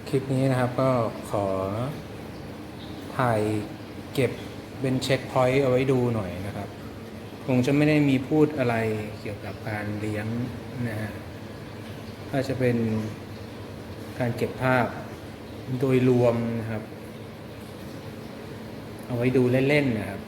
คลิปนี้นะครับก็ขอถ่ายเก็บเป็นเช็คพอยต์เอาไว้ดูหน่อยนะครับคงจะไม่ได้มีพูดอะไรเกี่ยวกับการเลี้ยงนะฮะก็จะเป็นการเก็บภาพโดยรวมนะครับเอาไว้ดูเล่นๆนะครับ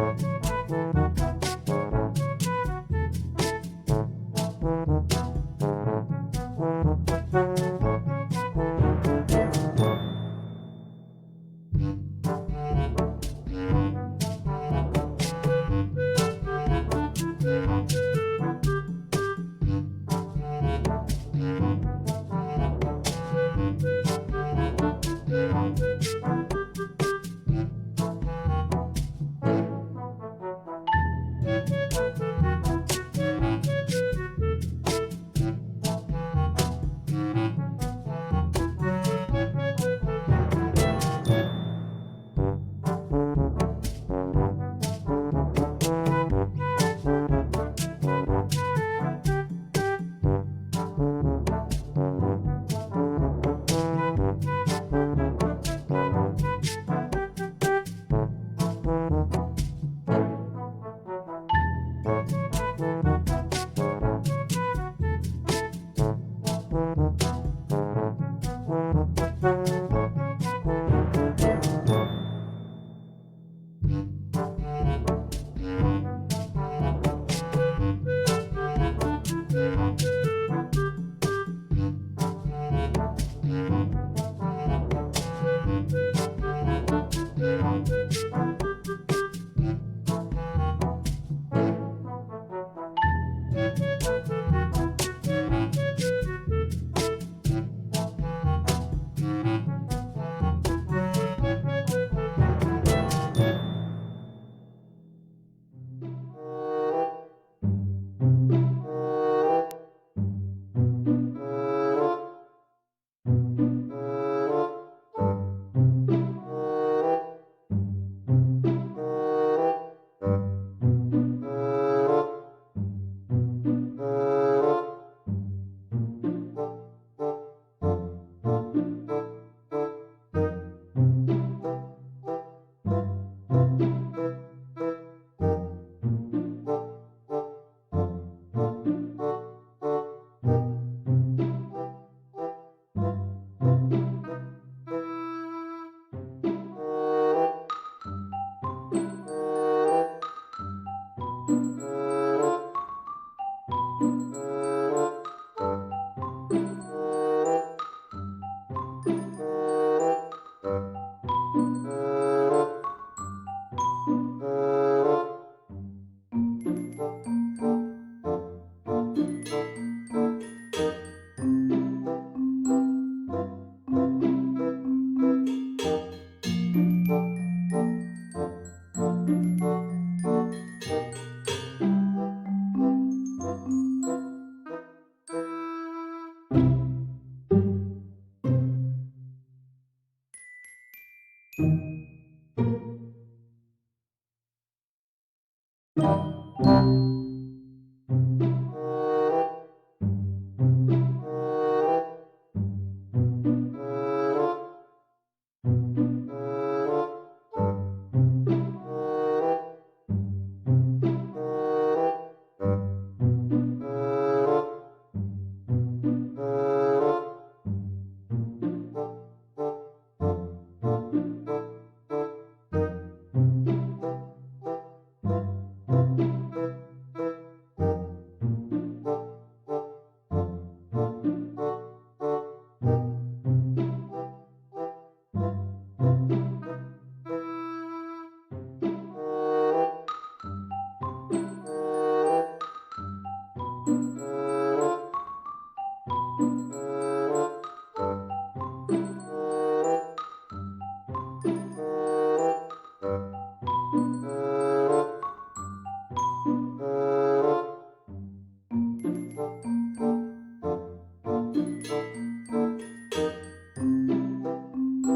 Thank you.